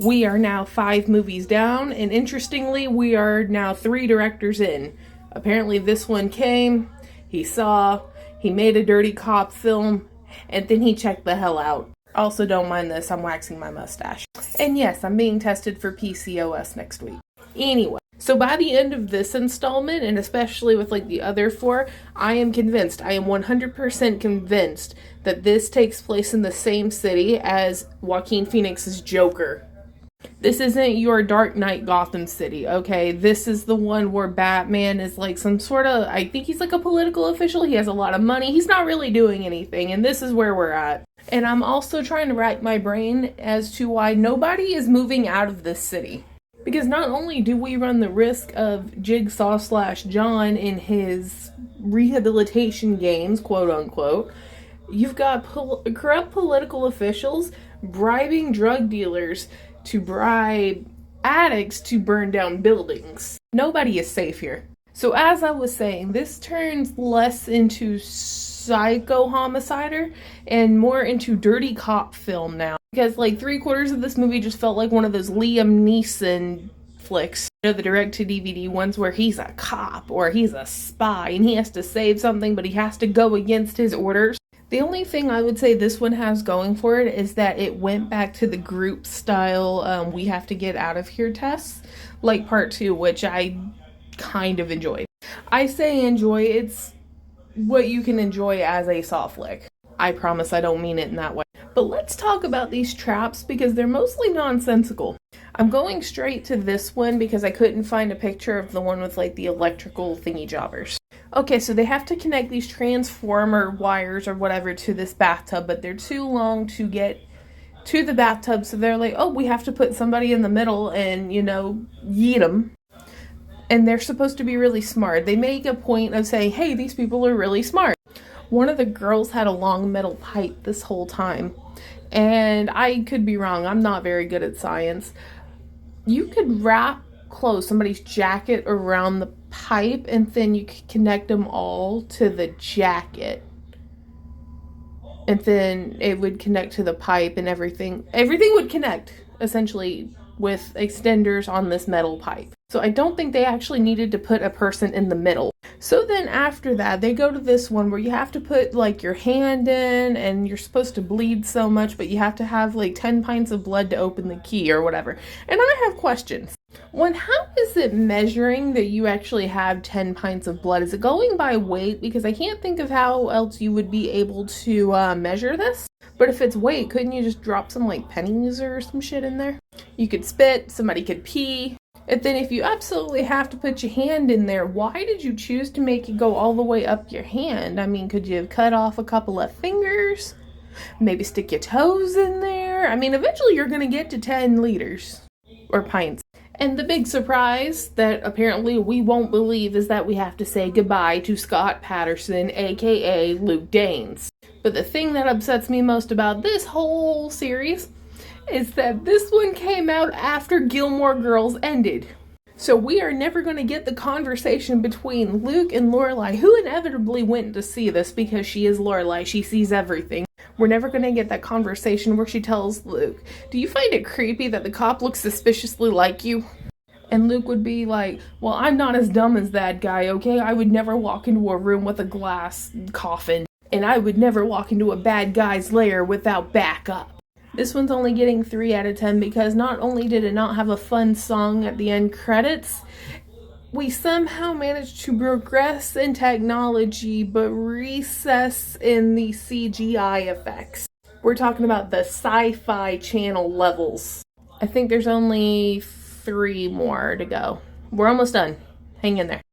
We are now 5 movies down, and interestingly, we are now 3 directors in. Apparently this one came, he saw, he made a dirty cop film, and then he checked the hell out. Also, don't mind this, I'm waxing my mustache. And yes, I'm being tested for PCOS next week. Anyway, so by the end of this installment, and especially with like the other 4, I am convinced, I am 100% convinced that this takes place in the same city as Joaquin Phoenix's Joker. This isn't your Dark Knight Gotham City, okay? This is the one where Batman is like some sort of, I think he's like a political official. He has a lot of money. He's not really doing anything, and this is where we're at. And I'm also trying to rack my brain as to why nobody is moving out of this city. Because not only do we run the risk of Jigsaw/John in his rehabilitation games, quote unquote, you've got corrupt political officials bribing drug dealers to bribe addicts to burn down buildings. Nobody is safe here. So as I was saying, this turns less into psycho homicider and more into dirty cop film now. Because like 3/4 of this movie just felt like one of those Liam Neeson flicks. You know, the direct-to-DVD ones where he's a cop or he's a spy and he has to save something but he has to go against his orders. The only thing I would say this one has going for it is that it went back to the group style we have to get out of here tests, like part 2, which I kind of enjoyed. I say enjoy, it's what you can enjoy as a Saw flick. I promise I don't mean it in that way. But let's talk about these traps because they're mostly nonsensical. I'm going straight to this one because I couldn't find a picture of the one with like the electrical thingy jobbers. Okay, so they have to connect these transformer wires or whatever to this bathtub, but they're too long to get to the bathtub, so they're like, oh, we have to put somebody in the middle and, you know, yeet them. And they're supposed to be really smart. They make a point of saying, hey, these people are really smart. One of the girls had a long metal pipe this whole time, and I could be wrong. I'm not very good at science. You could wrap somebody's jacket around the pipe and then you could connect them all to the jacket, and then it would connect to the pipe and everything would connect essentially with extenders on this metal pipe. So I don't think they actually needed to put a person in the middle. So then after that, they go to this one where you have to put like your hand in and you're supposed to bleed so much, but you have to have like 10 pints of blood to open the key or whatever. And I have questions. One, how is it measuring that you actually have 10 pints of blood? Is it going by weight? Because I can't think of how else you would be able to measure this. But if it's weight, couldn't you just drop some like pennies or some shit in there? You could spit, somebody could pee. And then if you absolutely have to put your hand in there, why did you choose to make it go all the way up your hand? I mean, could you have cut off a couple of fingers? Maybe stick your toes in there? I mean, eventually you're going to get to 10 liters or pints. And the big surprise that apparently we won't believe is that we have to say goodbye to Scott Patterson, aka Luke Danes. But the thing that upsets me most about this whole series is that this one came out after Gilmore Girls ended. So we are never going to get the conversation between Luke and Lorelai, who inevitably went to see this because she is Lorelai, she sees everything. We're never going to get that conversation where she tells Luke, do you find it creepy that the cop looks suspiciously like you? And Luke would be like, well, I'm not as dumb as that guy, okay? I would never walk into a room with a glass coffin. And I would never walk into a bad guy's lair without backup. This one's only getting 3 out of 10 because not only did it not have a fun song at the end credits, we somehow managed to progress in technology but recess in the CGI effects. We're talking about the Sci-Fi Channel levels. I think there's only 3 more to go. We're almost done. Hang in there.